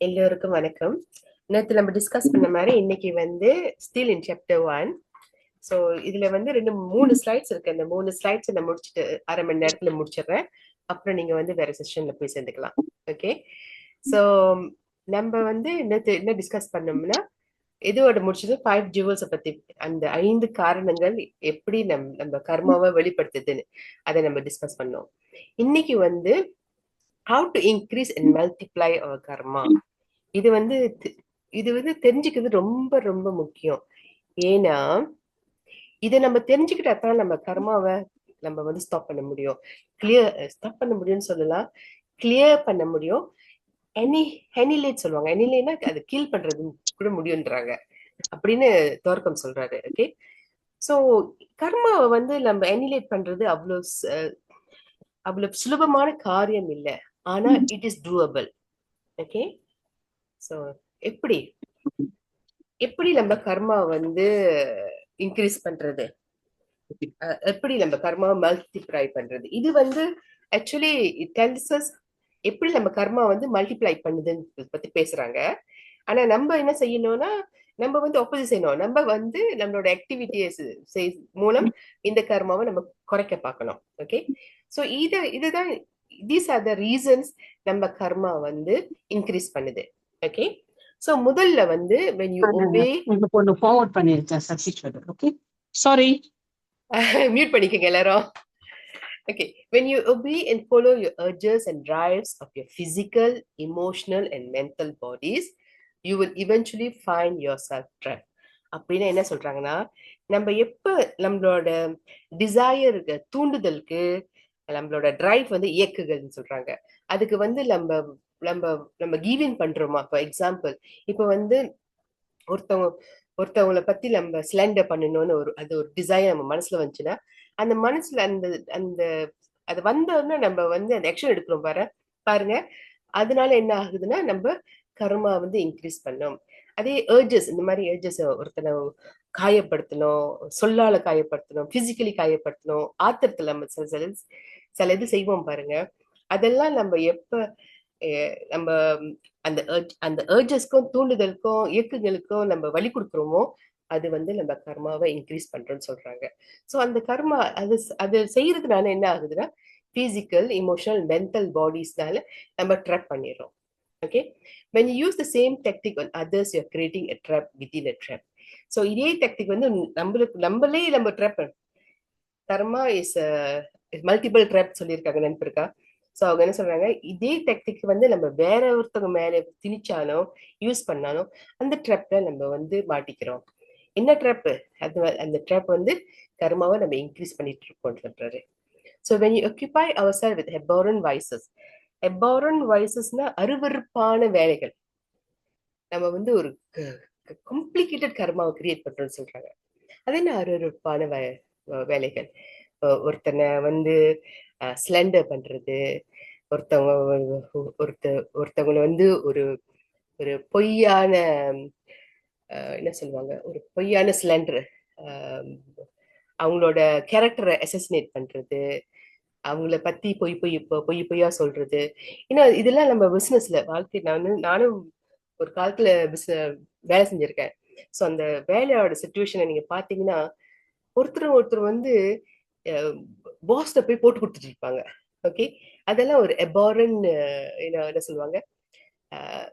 எல்லோருக்கும் வணக்கம். நேற்று நம்ம டிஸ்கஸ் பண்ண மாதிரி இன்னைக்கு வந்து ஸ்டில் இன் சாப்டர் 1. ஸோ இதுல வந்து 3 ஸ்லைட்ஸ் இருக்கு. அந்த 3 ஸ்லைட்ஸ் நான் முடிச்சுட்டு அரை மணி நேரத்துல முடிச்சிடுறேன். அப்புறம் நீங்க வந்து வேற செஷன்ல போய் சேர்ந்துக்கலாம். ஓகே. ஸோ நம்ம வந்து நேற்று என்ன டிஸ்கஸ் பண்ணோம்னா இதோட முடிச்சது 5 ஜுவல்ஸை பத்தி, அந்த 5 காரணங்கள் எப்படி நம்ம கர்மாவை வெளிப்படுத்துதுன்னு அதை நம்ம டிஸ்கஸ் பண்ணோம். இன்னைக்கு வந்து how to increase and multiply our karma. இது வந்து தெரிஞ்சுக்கிறது ரொம்ப ரொம்ப முக்கியம். ஏன்னா இதை நம்ம தெரிஞ்சுக்கிட்டா தான் நம்ம கர்மாவை நம்ம வந்து ஸ்டாப் பண்ண முடியும். ஸ்டாப் பண்ண முடியும்னு சொல்லலாம், கிளியர் பண்ண முடியும். எனிலேட் சொல்லுவாங்க. எனிலேனா அது கீல் பண்றது கூட முடியும்ன்றாங்க அப்படின்னு தோர்க்கம் சொல்றாரு. ஓகே. சோ கர்மாவை வந்து நம்ம எனிலேட் பண்றது அவ்வளவு சுலபமான காரியம் இல்லை. ஆனா it is doable. Okay. So எப்படி எப்படி நம்ம கர்மா வந்து இன்க்ரீஸ் பண்றது, எப்படி நம்ம கர்மாவை மல்டிப்ளை பண்றது, இது வந்து ஆக்சுவலி இட் டெல்ஸ் அஸ் எப்படி நம்ம கர்மா வந்து மல்டிப்ளை பண்ணுதுன்னு பத்தி பேசுறாங்க. ஆனா நம்ம என்ன செய்யணும்னா நம்ம வந்து ஆப்போசிட் செய்யணும். நம்ம வந்து நம்மளோட ஆக்டிவிட்டிஸ் மூலம் இந்த கர்மாவை நம்ம குறைக்க பார்க்கணும். ஓகே. ஸோ இதுதான் தீஸ் ஆர் த ரீசன்ஸ் நம்ம கர்மா வந்து இன்க்ரீஸ் பண்ணுது. ஓகே. சோ முதல்ல வந்து when you obey ஒன்னு ஃபார்வர்ட் பண்ணிருக்கேன் சதீஸ்வரர். Okay, sorry. மியூட் பண்ணிக்கங்க எல்லாரும். Okay, when you obey and follow your urges and drives of your physical, emotional and mental bodies, you will eventually find yourself trapped. அப்படின்னு என்ன சொல்றாங்கன்னா, நம்ம எப்ப நம்மளோட டிசையருக்கு தூண்டுதலுக்கு நம்மளோட டிரைவ் வந்து இயக்குகள்னு சொல்றாங்க. அதுக்கு வந்து நம்ம நம்ம நம்ம கிவின் பண்றோமா. ஃபார் எக்ஸாம்பிள், இப்ப வந்து ஒருத்தவங்களை பத்தி நம்ம சிலண்டர் பண்ணணும்னு அது ஒரு டிசைன் நம்ம மனசுல வந்துச்சுன்னா, அந்த மனசுல அந்த அந்த அது வந்தோன்னா நம்ம வந்து அந்த ஆக்ஷன் எடுக்கிறோம் பாருங்க. அதனால என்ன ஆகுதுன்னா நம்ம கர்மா வந்து இன்க்ரீஸ் பண்ணும். அதே ஏர்ஜஸ், இந்த மாதிரி ஏர்ஜஸ், ஒருத்தனை காயப்படுத்தணும், சொல்லால காயப்படுத்தணும், பிசிக்கலி காயப்படுத்தணும், ஆத்திரத்துல நம்ம சில இது செய்வோம் பாருங்க. அதெல்லாம் நம்ம எப்ப நம்ம அந்த ஏர்ஜஸ்க்கும் தூண்டுதலுக்கும் இயக்குகளுக்கும் நம்ம வழி கொடுக்குறோமோ அது வந்து நம்ம கர்மாவை இன்க்ரீஸ் பண்றோம்னு சொல்றாங்க. ஸோ அந்த கர்மா அது செய்யறதுனால என்ன ஆகுதுன்னா பிசிக்கல், இமோஷனல், மென்டல் பாடிஸ்னால நம்ம ட்ராப் பண்ணிடுறோம். Okay. when you use the same tactic on others, you're creating a trap within a trap. So இதே டெக்னிக் வந்து நம்மளே நம்ம drop. Karma is multiple drop சொல்லியிருக்காங்க, நினைப்பு இருக்கா? ஸோ அவங்க என்ன சொல்றாங்க, இதே டெக்னிக் வந்து நம்ம வேற ஒருத்தவங்க மேல திணிச்சாலும் யூஸ் பண்ணாலும் அந்த ட்ராப்ல நம்ம வந்து மாட்டிக்கிறோம். என்ன ட்ராப்? அந்த ட்ராப் வந்து கர்மாவை நம்ம இன்க்ரீஸ் பண்ணிட்டு இருக்கோம் சொல்றாரு. So when you occupy ourselves with abhorrent vices, abhorrent vicesனா அருவருப்பான வேலைகள், நம்ம வந்து ஒரு காம்ப்ளிகேட்டட் கர்மாவை கிரியேட் பண்றோம்னு சொல்றாங்க. அது என்ன அருவருப்பான வேலைகள்? ஒருத்தனை வந்து ஸ்லெண்டர் பண்றது, ஒருத்தவங்களை வந்து ஒரு ஒரு பொய்யான என்ன சொல்லுவாங்க, ஒரு பொய்யான ஸ்லெண்டர், அவங்களோட கேரக்டரை அசசினேட் பண்றது, அவங்கள பத்தி பொய்யா சொல்றது. ஏன்னா இதெல்லாம் நம்ம பிசினஸ்ல வாழ்க்கை, நானும் ஒரு காலத்துல வேலை செஞ்சிருக்கேன். ஸோ அந்த வேலையோட சிச்சுவேஷனை நீங்க பாத்தீங்கன்னா ஒருத்தர் வந்து பாஸ்ட போய் போட்டு கொடுத்துட்டு இருப்பாங்க. ஓகே. அதெல்லாம் ஒரு அபாரன் என்ன சொல்லுவாங்க,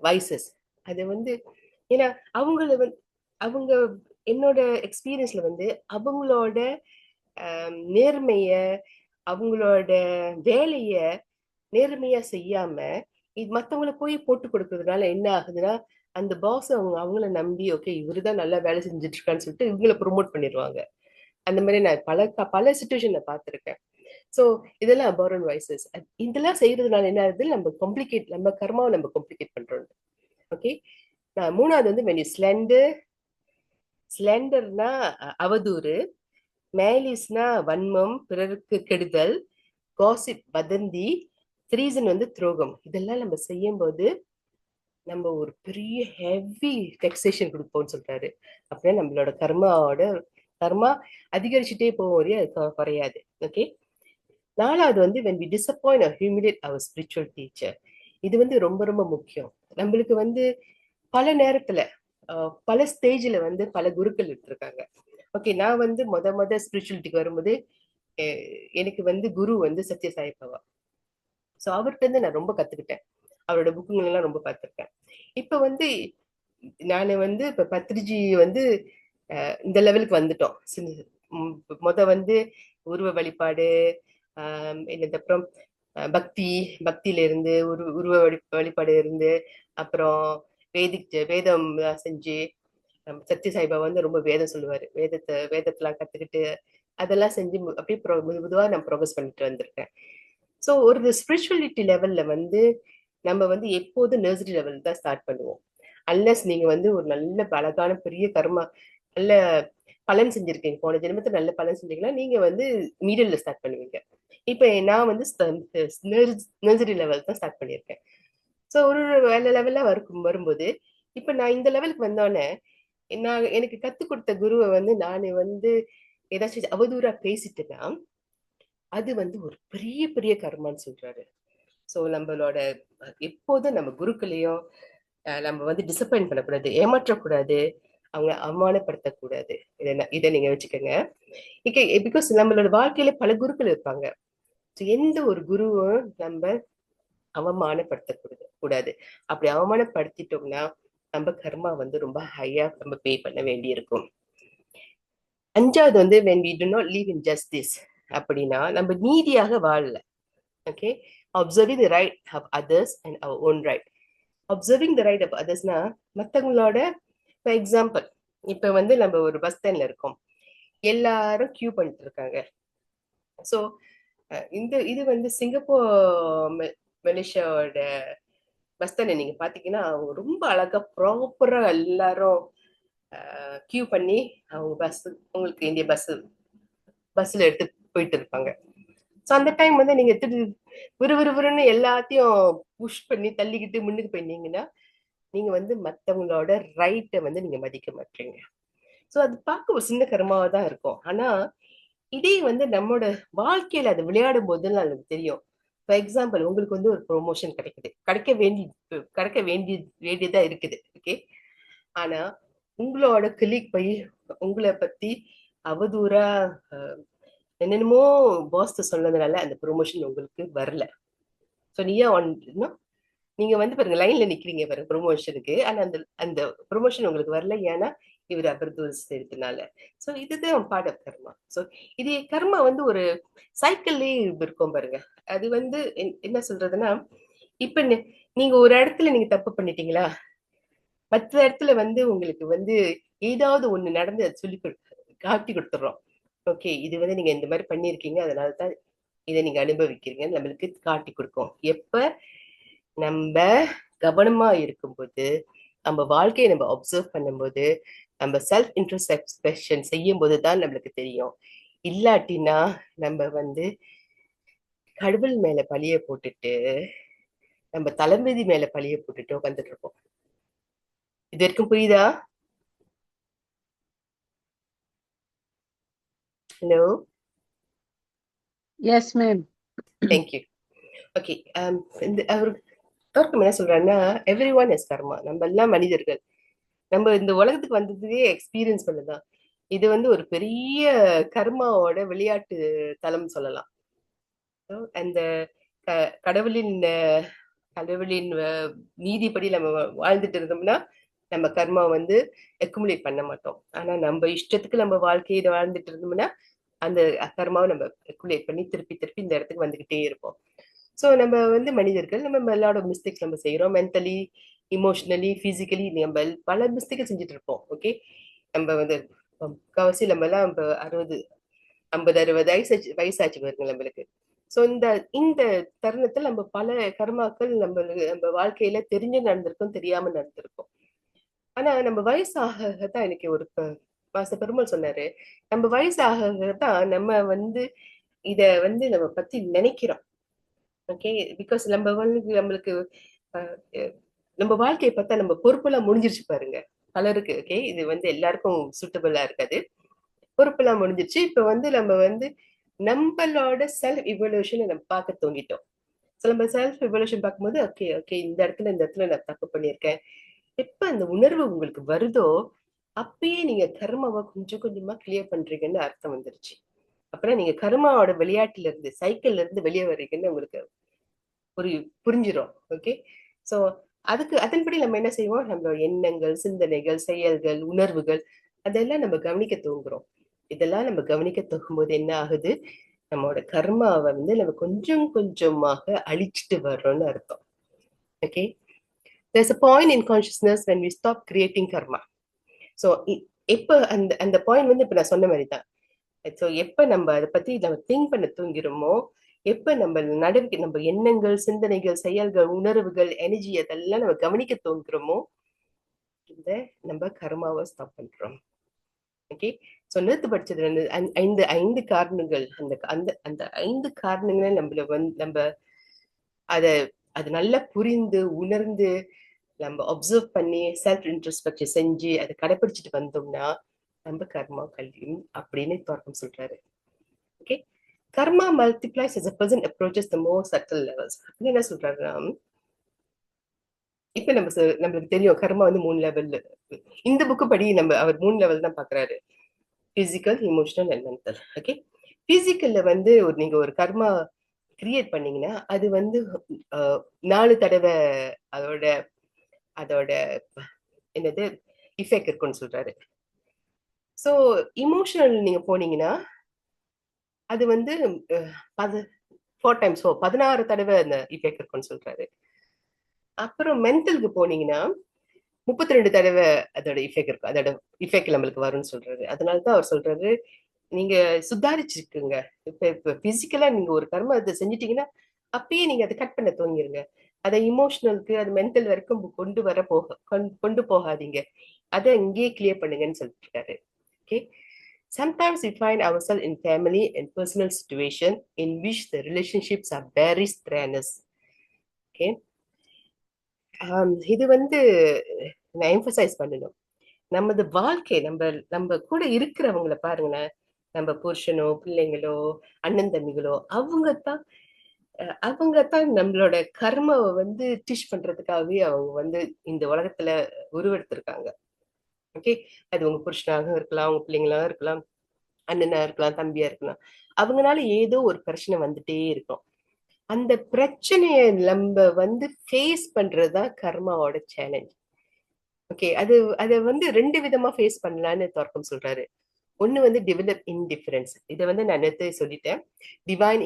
வைசஸ். அது வந்து ஏன்னா அவங்க என்னோட எக்ஸ்பீரியன்ஸ்ல வந்து அவங்களோட நேர்மைய, அவங்களோட வேலைய நேர்மையா செய்யாம மத்தவங்களை போய் போட்டு கொடுக்கறதுனால என்ன ஆகுதுன்னா அந்த பாஸ் அவங்கள நம்பி ஓகே இவருதான் நல்லா வேலை செஞ்சுட்டு இருக்கான்னு சொல்லிட்டு இவங்களை ப்ரொமோட் பண்ணிடுவாங்க. அந்த மாதிரி நான் பல சிச்சுவேஷன்ல பார்த்திருக்கேன். சோ இதெல்லாம் அபாரன் வைசஸ். இதெல்லாம் செய்யறதுனால என்ன ஆகுது, நம்ம கர்மாவை நம்ம காம்ப்ளிகேட் பண்றோம். ஓகே. மூணாவது வந்து when you ஸ்லெண்டர்னா அவதூறு, மேலிஸ்னா வன்மம், பிறருக்கு கெடுதல், காசிப் வதந்தி, த்ரீசன் வந்து துரோகம். இதெல்லாம் நம்ம செய்யும் போது நம்ம ஒரு பெரிய ஹெவி டெக்ஸேஷன் கொடுப்போம்னு சொல்றாரு. அப்படின்னா நம்மளோட கர்மா அதிகரிச்சுட்டே போகும், அது குறையாது. ஓகே. நாலாவது வந்து when we disappoint or humiliate our spiritual teacher. இது வந்து ரொம்ப ரொம்ப முக்கியம். நம்மளுக்கு வந்து பல நேரத்துல பல ஸ்டேஜ்ல வந்து பல குருக்கள் எடுத்திருக்காங்க. ஓகே, நான் வந்து மொத ஸ்பிரிச்சுவலிட்டிக்கு வரும்போது எனக்கு வந்து குரு வந்து சத்ய சாய் பாபா. ஸோ அவர்கிட்ட இருந்து நான் ரொம்ப கத்துக்கிட்டேன். அவரோட புக்குங்கள் எல்லாம் ரொம்ப பார்த்திருக்கேன். இப்ப வந்து நான் வந்து இப்ப பத்ரிஜி வந்து இந்த லெவலுக்கு வந்துட்டோம். மொத வந்து உருவ வழிபாடு, என்னது அப்புறம் பக்தி, பக்தியில இருந்து உருவ வழிபாடு இருந்து, அப்புறம் வேதம் செஞ்சு, சத்ய சாய்பாபா வந்து ரொம்ப வேதம் சொல்லுவாரு. வேதத்தெல்லாம் கத்துக்கிட்டு அதெல்லாம் செஞ்சு அப்படியே மெதுவா நான் ப்ரோக்ரஸ் பண்ணிட்டு வந்திருக்கேன். ஸோ ஒரு ஸ்பிரிச்சுவலிட்டி லெவல்ல வந்து நம்ம வந்து எப்போது நர்சரி லெவல் தான் ஸ்டார்ட் பண்ணுவோம். அன்லஸ் நீங்க வந்து ஒரு நல்ல அழகான பெரிய கர்மா நல்ல பலன் செஞ்சிருக்கீங்க, போன ஜென்மத்தை நல்ல பலன் செஞ்சீங்கன்னா நீங்க வந்து மீடியல்ல ஸ்டார்ட் பண்ணுவீங்க. இப்ப நான் வந்து நர்சரி லெவல் தான் ஸ்டார்ட் பண்ணியிருக்கேன். ஸோ ஒரு வேலை லெவல்ல வரும்போது இப்ப நான் இந்த லெவலுக்கு வந்தோடனே எனக்கு கத்துக் கொடுத்த குருவை வந்து நான் வந்து ஏதாச்சும் அவதூறா பேசிட்டேன்னா அது வந்து ஒரு பெரிய பெரிய கர்மான்னு சொல்றாரு. ஸோ நம்மளோட எப்போதும் நம்ம குருக்களையும் நம்ம வந்து டிசப்பாயிண்ட் பண்ணக்கூடாது, ஏமாற்றக்கூடாது, அவங்க அவமானப்படுத்தக்கூடாது. இதை நீங்க வச்சுக்கோங்க. பிகாஸ் நம்மளோட வாழ்க்கையில பல குருக்கள் இருப்பாங்க. எந்த ஒரு குருவும் நம்ம அவமானப்படுத்தக்கூடாது கூடாது. அப்படி அவமானப்படுத்திட்டோம்னா நம்ம கர்மா வந்து ரொம்ப ஹையா நம்ம பே பண்ண வேண்டி இருக்கும். அஞ்சாவது வந்து when we do not live in justice அப்படின்னா நம்ம நீதியாக வாழல. Okay, observing the right of others and our own right. Observing the right of அதர்ஸ்னா மற்றவங்களோட, ஃபார் எக்ஸாம்பிள் இப்ப வந்து நம்ம ஒரு பஸ் ஸ்டாண்ட்ல இருக்கோம், எல்லாரும் கியூ பண்ணிட்டு இருக்காங்க. ஸோ இது வந்து சிங்கப்பூர் மலேசியாவோட பஸ் ஸ்டாண்டை நீங்க பாத்தீங்கன்னா அவங்க ரொம்ப அழகா ப்ராப்பரா எல்லாரும் கியூ பண்ணி அவங்க உங்களுக்கு இந்திய பஸ்ல எடுத்து போயிட்டு இருப்பாங்க. ஸோ அந்த டைம் வந்து நீங்க விறுவிறுன்னு எல்லாத்தையும் புஷ் பண்ணி தள்ளிக்கிட்டு முன்னுக்கு போயிருந்தீங்கன்னா நீங்க வந்து மற்றவங்களோட ரைட்டை வந்து நீங்க மதிக்க மாட்டீங்க. ஸோ அது பார்க்க ஒரு சின்ன கர்மாவா தான் இருக்கும். ஆனா இதே வந்து நம்மளோட வாழ்க்கையில அது விளையாடும் போதுலாம் எனக்கு தெரியும். ஃபார் எக்ஸாம்பிள் உங்களுக்கு வந்து ஒரு ப்ரொமோஷன் கிடைக்குது, கிடைக்க வேண்டியதா இருக்குது. ஓகே, ஆனா உங்களோட கிளிக் போய் உங்களை பத்தி அவதூறா என்னென்னமோ பாஸ் சொன்னதுனால அந்த ப்ரொமோஷன் உங்களுக்கு வரல. ஸோ நீங்க வந்து பாருங்க லைன்ல நிக்கிறீங்க பாருங்க ப்ரொமோஷனுக்கு, ஆனா அந்த அந்த ப்ரொமோஷன் உங்களுக்கு வரல. ஏன்னா இவர் அவதூறு செய்யறதுனால. ஸோ இதுதான் பார்ட் ஆஃப் கர்மா. ஸோ இது கர்மா வந்து ஒரு சைக்கிள்லயே இருக்கும் பாருங்க. அது வந்து என்ன சொல்றதுன்னா, இப்ப நீங்க ஒரு இடத்துல நீங்க தப்பு பண்ணிட்டீங்களா, மற்ற இடத்துல வந்து உங்களுக்கு வந்து ஏதாவது ஒண்ணு நடந்து அதை காட்டி கொடுத்துடுறோம். ஓகே, இது வந்து நீங்க இந்த மாதிரி பண்ணிருக்கீங்க, அதனாலதான் இதை நீங்க அனுபவிக்கிறீங்க நம்மளுக்கு காட்டி கொடுக்கும். எப்ப நம்ம கவனமா இருக்கும்போது, நம்ம வாழ்க்கையை நம்ம அப்சர்வ் பண்ணும்போது, நம்ம செல்ஃப் இன்ட்ரோஸ்பெக்ஷன் செய்யும் போதுதான் நம்மளுக்கு தெரியும். இல்லாட்டினா நம்ம வந்து கடவுள் மேல பழிய போட்டுட்டு நம்ம தளபதி மேல பழிய போட்டுட்டு உட்காந்துட்டு இருப்போம். இது வரைக்கும் புரியுதா? Hello. Yes, ma'am. Thank you. Okay, அவர் தோற்கம் என்ன சொல்றாருன்னா, எவ்ரி ஒன் இஸ் கர்மா. நம்ம எல்லாம் மனிதர்கள். நம்ம இந்த உலகத்துக்கு வந்ததுக்கே எக்ஸ்பீரியன்ஸ் பண்ணதான். இது வந்து ஒரு பெரிய கர்மாவோட விளையாட்டு தளம் சொல்லலாம். அந்த கடவுளின் கடவுளின் நீதிப்படி நம்ம வாழ்ந்துட்டு இருந்தோம்னா நம்ம கர்மா வந்து அக்குமுலேட் பண்ண மாட்டோம். ஆனா நம்ம இஷ்டத்துக்கு நம்ம வாழ்க்கையை வாழ்ந்துட்டு இருந்தோம்னா அந்த கர்மாவை நம்ம அக்குமுலேட் பண்ணி திருப்பி திருப்பி இந்த இடத்துக்கு வந்துகிட்டே இருப்போம். ஸோ நம்ம வந்து மனிதர்கள், நம்ம எல்லாரோட மிஸ்டேக்ஸ் நம்ம செய்யறோம். மென்டலி, இமோஷனலி, பிசிக்கலி நம்ம பல மிஸ்டேக் செஞ்சுட்டு இருப்போம். ஓகே, நம்ம வந்து முக்கால்வாசி நம்ம எல்லாம் 50-60 வயசாச்சு பாருங்க நம்மளுக்கு. ஸோ இந்த இந்த தருணத்தில் நம்ம பல கர்மாக்கள் நம்ம வாழ்க்கையில தெரிஞ்சு நடந்திருக்கோம், தெரியாம நடந்திருக்கோம். ஆனா நம்ம வயசாக தான் எனக்கு ஒரு மாஸ்டர் பெருமாள் சொன்னாரு, நம்ம வயசாக தான் நம்ம வந்து இத வந்து நம்ம பத்தி நினைக்கிறோம். ஓகே, பிகாஸ் நம்ம வந்து நம்மளுக்கு நம்ம வாழ்க்கையை பார்த்தா நம்ம பொறுப்பெல்லாம் முடிஞ்சிருச்சு பாருங்க பலருக்கு. ஓகே, இது வந்து எல்லாருக்கும் சூட்டபிளா இருக்காது. பொறுப்பெல்லாம் முடிஞ்சிருச்சு. இப்ப வந்து நம்ம வந்து நம்மளோட செல்ஃப் இவல்யூஷனை நம்ம பார்க்க தோங்கிட்டோம். ஸோ நம்ம செல்ஃப் எவல்யூஷன் பார்க்கும்போது ஓகே ஓகே இந்த இடத்துல நான் தப்பு பண்ணியிருக்கேன். எப்ப அந்த உணர்வு உங்களுக்கு வருதோ அப்பயே நீங்க கர்மாவை கொஞ்சம் கொஞ்சமா கிளியர் பண்றீங்கன்னு அர்த்தம் வந்துருச்சு. அப்புறம் நீங்க கர்மாவோட விளையாட்டுல இருந்து சைக்கிள்ல இருந்து வெளியே வர்றீங்கன்னு உங்களுக்கு ஒரு புரிஞ்சிடும். ஓகே, சோ அதுக்கு அதன்படி நம்ம என்ன செய்வோம், நம்மளோட எண்ணங்கள், சிந்தனைகள், செயல்கள், உணர்வுகள் அதெல்லாம் நம்ம கவனிக்க தூங்குறோம். இதெல்லாம் நம்ம கவனிக்க தூங்கும்போது என்ன ஆகுது, நம்மளோட கர்மாவை வந்து நம்ம கொஞ்சம் கொஞ்சமாக அழிச்சிட்டு வர்றோம்னு அர்த்தம். Okay, there's a point in consciousness when we stop creating karma. So எப்ப அந்த அந்த பாயிண்ட் வந்து இப்ப நான் சொன்ன மாதிரி தான். ஸோ எப்ப நம்ம அதை பத்தி நம்ம திங்க் பண்ண தூங்கிறோமோ, எப்ப நம்ம நடவடிக்கை, நம்ம எண்ணங்கள், சிந்தனைகள், செயல்கள், உணர்வுகள், எனர்ஜி அதெல்லாம் நம்ம கவனிக்க தோங்குறோமோ, இந்த நம்ம கர்மாவை ஸ்டாப் பண்றோம். ஓகே, ஸோ நேத்து படிச்சது வந்து ஐந்து ஐந்து காரணங்கள். அந்த அந்த அந்த 5 காரணங்களை நம்மள வந்து நம்ம அதை அது நல்லா புரிந்து உணர்ந்து நம்ம அப்சர்வ் பண்ணி செல்ஃப் இன்ட்ரோஸ்பெக்ஷன் செஞ்சு அதை கடைபிடிச்சிட்டு வந்தோம்னா நம்ம கர்மா கல்வியும் அப்படின்னு தோற்றம் சொல்றாரு. Okay, karma multiplies as a person approaches the more subtle levels. அப்படின்னு என்ன சொல்றாருன்னா, இப்ப நம்மளுக்கு தெரியும் கர்மா வந்து 3 லெவல்ல. இந்த புக்கு படி நம்ம அவர் 3 லெவல் தான் பாக்குறாரு, physical, emotional and mental. Okay, பிசிக்கல்ல வந்து நீங்க ஒரு கர்மா கிரியேட் பண்ணீங்கன்னா அது வந்து 4 தடவை அதோட அதோட என்னது இஃபெக்ட் இருக்குன்னு சொல்றாரு. சோ இமோஷனல் நீங்க போனீங்கன்னா அது வந்து 4 டைம்ஸ் 16 தடவை அந்த இஃபெக்ட் இருக்குன்னு சொல்றாரு. அப்புறம் மென்டலுக்கு போனீங்கன்னா 32 தடவை அதோட இஃபெக்ட் இருக்கும், அதோட இஃபெக்ட் நம்மளுக்கு வரும்னு சொல்றாரு. அதனாலதான் அவர் சொல்றாரு, நீங்க சுதாரிச்சிருக்குங்க. இப்ப பிசிக்கலா நீங்க ஒரு கர்ம அதை செஞ்சிட்டீங்கன்னா அப்பயே நீங்க அதை கட் பண்ண துவங்கிருங்க. அதை இமோஷனலுக்கு அது மென்டல் வரைக்கும் கொண்டு போகாதீங்க. அதை இங்கேயே கிளியர் பண்ணுங்கன்னு சொல்லிருக்காரு. Okay, sometimes we find ourselves in family and personal situation in which the relationships are very strenuous. Okay, இது வந்து நான் எம்பசைஸ் பண்ணணும். நமது வாழ்க்கை, நம்ம நம்ம கூட இருக்கிறவங்கள பாருங்களேன், நம்ம புருஷனோ பிள்ளைங்களோ அண்ணன் தம்பிகளோ அவங்க தான் நம்மளோட கர்மாவை வந்து டீச் பண்றதுக்காகவே அவங்க வந்து இந்த உலகத்துல உருவெடுத்திருக்காங்க. ஓகே, அது உங்க புருஷனாக இருக்கலாம், உங்க பிள்ளைங்களா இருக்கலாம், அண்ணனா இருக்கலாம், தம்பியா இருக்கலாம். அவங்கனால ஏதோ ஒரு பிரச்சனை வந்துட்டே இருக்கும். அந்த பிரச்சனைய நம்ம வந்து ஃபேஸ் பண்றதுதான் கர்மாவோட சேலஞ்ச். ஓகே, அதை வந்து 2 விதமா ஃபேஸ் பண்ணலான்னு தர்க்கம் சொல்றாரு. ஒண்ணு வந்து டெவலப் இன்டிஃபரன்ஸ். இதை வந்து நான் நேத்து சொல்லிட்டேன். டிவைன்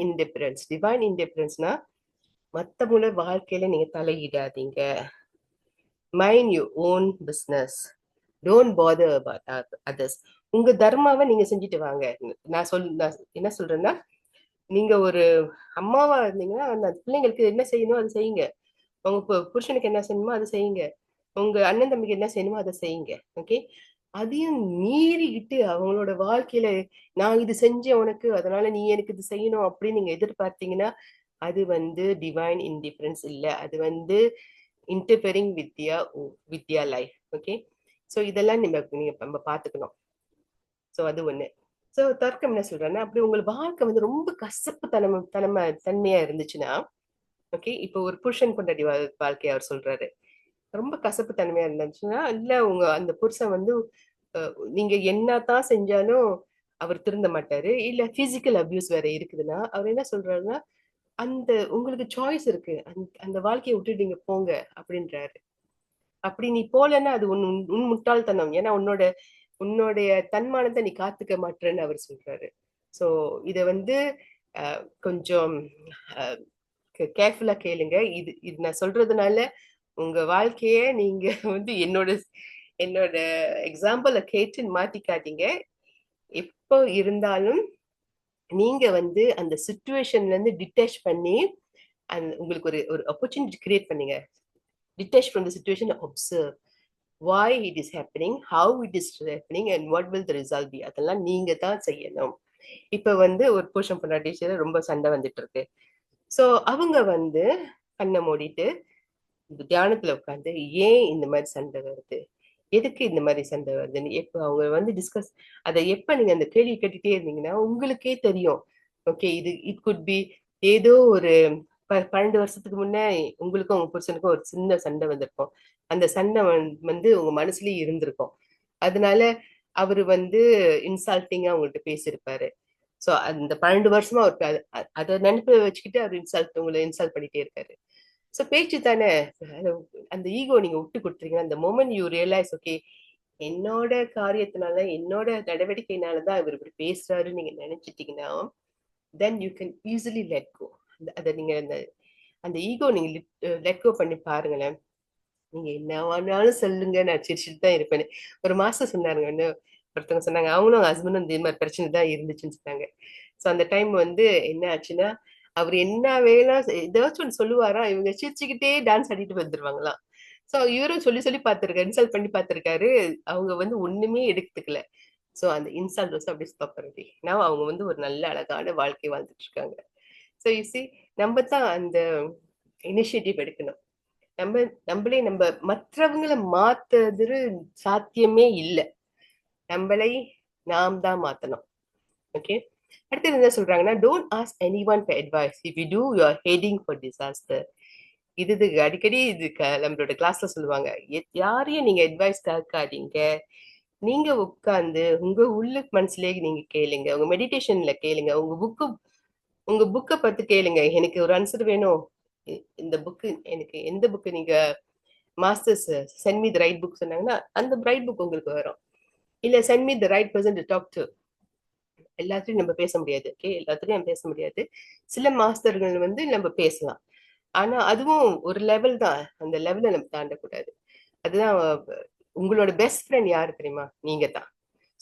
இன்டிஃபரன்ஸ்னா மத்தவங்களோட வாழ்க்கையில நீங்க தலையிடாதீங்க. Mind you own business, don't bother about others. உங்க தர்மாவை நீங்க செஞ்சுட்டு வாங்க. நான் என்ன சொல்றேன்னா, நீங்க ஒரு அம்மாவா இருந்தீங்கன்னா அந்த பிள்ளைங்களுக்கு என்ன செய்யணும் அதை செய்யுங்க. உங்க புருஷனுக்கு என்ன செய்யணுமோ அதை செய்யுங்க. உங்க அண்ணன் தம்பிக்கு என்ன செய்யணுமோ அதை செய்யுங்க. ஓகே, அதையும் மீறிக்கிட்டு அவங்களோட வாழ்க்கையில நான் இது செஞ்சேன் உனக்கு அதனால நீ எனக்கு இது செய்யணும் அப்படின்னு நீங்க எதிர்பார்த்தீங்கன்னா அது வந்து டிவைன் இன்டிஃபரன்ஸ் இல்ல, அது வந்து interfering with life. Okay, so இதெல்லாம் நம்ம பாத்துக்கணும். சோ அது ஒண்ணு. சோ தர்க்கம் என்ன சொல்றேன்னா, அப்படி உங்களுக்கு வாழ்க்கை வந்து ரொம்ப கசப்பு தன்மையா இருந்துச்சுன்னா, ஓகே, இப்போ ஒரு புருஷன் கொண்டாடி வாழ்க்கையை அவர் சொல்றாரு, ரொம்ப கசப்பு தன்மையா இருந்துச்சுன்னா, இல்ல உங்க அந்த புருஷன் வந்து நீங்க என்னதான் செஞ்சாலும் அவர் திருந்த மாட்டாரு, இல்ல பிசிக்கல் அபியூஸ் வேற இருக்குதுன்னா அவர் என்ன சொல்றாருன்னா, அந்த உங்களுக்கு சாய்ஸ் இருக்கு, அந்த வாழ்க்கையை விட்டுட்டு நீங்க போங்க அப்படின்றாரு. அப்படி நீ போலன்னா அது உன் முட்டாள்தனம். ஏன்னா உன்னுடைய தன்மானத்தை நீ காத்துக்க மாட்டேன்னு அவர் சொல்றாரு. சோ இத வந்து கொஞ்சம் கேர்ஃபுல்லா கேளுங்க. இது நான் சொல்றதுனால உங்க வாழ்க்கைய நீங்க வந்து என்னோட எக்ஸாம்பிள கேட்டு மாத்திக்காதீங்க. எப்போ இருந்தாலும் நீங்க வந்து அந்த சிச்சுவேஷன்ல இருந்து டிட்டாச் பண்ணி உங்களுக்கு ஒரு ஆப்பர்ச்சுனிட்டி கிரியேட் பண்ணுங்க. Detach from the situation, observe why it is happening, how it is happening and what will the result be. அதெல்லாம் நீங்க தான் செய்யணும். இப்ப வந்து ஒரு புருஷன் பொண்டாட்டி ரொம்ப சண்டை வந்துட்டு இருக்கு. சோ அவங்க வந்து கண்ணை மூடிட்டு தியானத்துல உட்காந்து ஏன் இந்த மாதிரி சண்டை வருது, எதுக்கு இந்த மாதிரி சண்டை வருதுன்னு எப்ப அவங்க வந்து டிஸ்கஸ், அதை எப்ப நீங்க அந்த கேள்வி கேட்டுட்டே இருந்தீங்கன்னா உங்களுக்கே தெரியும். ஓகே, இட் குட் பி ஏதோ ஒரு 12 வருஷத்துக்கு முன்னே உங்களுக்கும் உங்க புருஷனுக்கும் ஒரு சின்ன சண்டை வந்திருக்கும். அந்த சண்டை வந்து உங்க மனசுலயே இருந்திருக்கும். அதனால அவரு வந்து இன்சல்ட்டிங்கா உங்கள்ட்ட பேசியிருப்பாரு. சோ அந்த 12 வருஷமா அவருக்கு அதை நினைப்பு வச்சுக்கிட்டு அவர் உங்களை இன்சல்ட் பண்ணிட்டே இருக்காரு. சோ பேச்சு தானே. அந்த ஈகோ நீங்க விட்டு கொடுத்துறீங்கன்னா, அந்த மொமெண்ட் யூ ரியலைஸ், ஓகே, என்னோட காரியத்தினால என்னோட நடவடிக்கையினாலதான் இவர் இப்படி பேசுறாருன்னு நீங்க நினைச்சிட்டீங்கன்னா, then you can easily let go. அதை நீங்க அந்த அந்த ஈகோ நீங்க லெட் கோ பண்ணி பாருங்களேன். நீங்க என்ன வேணாலும் சொல்லுங்க, நான் சிரிச்சுட்டு தான் இருப்பேன்னு ஒரு மாசம் சொன்னாருங்க. ஒருத்தவங்க சொன்னாங்க, அவங்களும் ஹஸ்பண்டும் இதே மாதிரி பிரச்சனை தான் இருந்துச்சுன்னு சொன்னாங்க. சோ அந்த டைம் வந்து என்ன ஆச்சுன்னா, அவர் என்ன வேலை ஏதாச்சும் ஒன்று சொல்லுவாரா, இவங்க சிரிச்சுக்கிட்டே டான்ஸ் ஆடிட்டு வந்துருவாங்களாம். சோ இவரும் சொல்லி சொல்லி பார்த்திருக்காரு, இன்சல்ட் பண்ணி பார்த்திருக்காரு. அவங்க வந்து ஒண்ணுமே எடுத்துக்கல. சோ அந்த இன்சல்ட் வந்து அப்படியே ஸ்டாப் பண்ணிட்டு நான் அவங்க வந்து ஒரு நல்ல அழகான வாழ்க்கை வாழ்ந்துட்டு இருக்காங்க. சோ யூ சி, நம்ம தான் அந்த இனிஷியேட்டிவ் எடுக்கணும். நம்மளே நம்ம மற்றவங்களை மாத்துறது சாத்தியமே இல்லை. நம்மளை நாம் தான் மாத்தணும். ஓகே. அடுத்தது என்ன சொல்றாங்கன்னா, don't ask anyone for advice, if you do you are heading for disaster. இது அடிக்கடி நம்மளோட கிளாஸ்ல சொல்லுவாங்க, யாரையும் நீங்க அட்வைஸ் கேட்காதீங்க. நீங்க உட்கார்ந்து உங்க உள்ள மனசுலயே நீங்க கேளுங்க, உங்க மெடிடேஷன்ல கேளுங்க, உங்க புக்கை பத்தி கேளுங்க. எனக்கு ஒரு ஆன்சர் வேணும், இந்த புக்கு எனக்கு எந்த புக்கு நீங்க masters send me the right book சொன்னாங்கன்னா அந்த ரைட் புக் உங்களுக்கு வரும். இல்ல send me the right person to talk to. எல்லாத்தையும் நம்ம பேச முடியாது. ஓகே, எல்லாத்துலயும் நம்ம பேச முடியாது. சில மாஸ்டர்கள் வந்து நம்ம பேசலாம். ஆனா அதுவும் ஒரு லெவல் தான். அந்த லெவலை நம்ம தாண்டக்கூடாது. அதுதான் உங்களோட பெஸ்ட் ஃப்ரெண்ட் யாரு தெரியுமா? நீங்க தான்.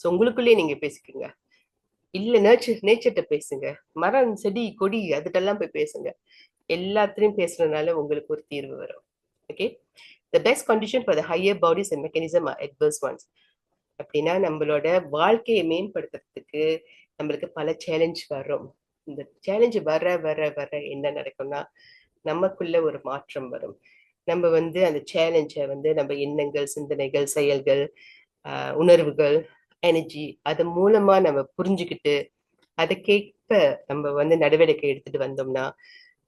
சோ உங்களுக்குள்ளேயே நீங்க பேசிக்கோங்க. இல்ல நேச்சர்கிட்ட பேசுங்க. மரம், செடி, கொடி அதுக்கெல்லாம் போய் பேசுங்க. எல்லாத்துலயும் பேசுறதுனால உங்களுக்கு ஒரு தீர்வு வரும். Okay. The best condition for the higher bodies and mechanism are adverse ones. அப்படின்னா நம்மளோட வாழ்க்கையை மேம்படுத்துறதுக்கு நம்மளுக்கு பல சேலஞ்ச் வரும். இந்த சேலஞ்சு வர வர வர என்ன நடக்கும்னா, நமக்குள்ள ஒரு மாற்றம் வரும். நம்ம வந்து அந்த சேலஞ்சை வந்து நம்ம எண்ணங்கள், சிந்தனைகள், செயல்கள், உணர்வுகள், எனர்ஜி அது மூலமா நம்ம புரிஞ்சுக்கிட்டு அதுக்கேற்ப நம்ம வந்து நடவடிக்கை எடுத்துட்டு வந்தோம்னா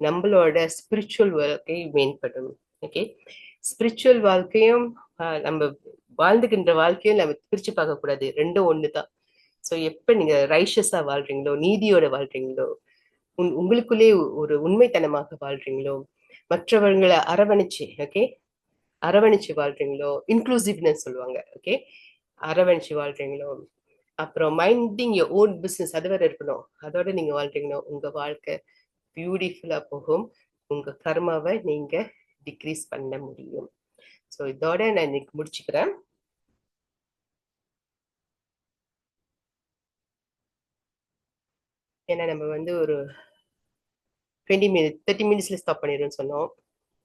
நம்மளோட ஸ்பிரிச்சுவல் வாழ்க்கை மேம்படும். ஓகே. ஸ்பிரிச்சுவல் வாழ்க்கையும் நம்ம வாழ்ந்துகின்ற வாழ்க்கையும் நம்ம பிரிச்சு பார்க்க கூடாது, ரெண்டும் ஒண்ணுதான். சோ எப்ப நீங்க ரைஷஸா வாழ்றீங்களோ, நீதியோட வாழ்றீங்களோ, உங்களுக்குள்ளே ஒரு உண்மைத்தனமாக வாழ்றீங்களோ, மற்றவர்களை அரவணைச்சு, ஓகே, அரவணைச்சு வாழ்றீங்களோ, இன்க்ளூசிவ்னஸ் சொல்லுவாங்க. ஓகே, அரவணைச்சு வாழ்றீங்களோ, அப்புறம் மைண்டிங் யோர் ஓன் பிசினஸ் அது வேற இருக்கணும், அதோட நீங்க வாழ்றீங்களோ, உங்க வாழ்க்கை பியூட்டிஃபுல்லா போகும். உங்க கர்மாவை நீங்க டிக்ரீஸ் பண்ண முடியும். ஸோ இதோட நான் இன்னைக்கு முடிச்சுக்கிறேன். ஏன்னா நம்ம வந்து ஒரு 20 மினிட்ஸ் 30 மினிட்ஸ்ல ஸ்டாப் பண்ணிடுன்னு சொன்னோம்.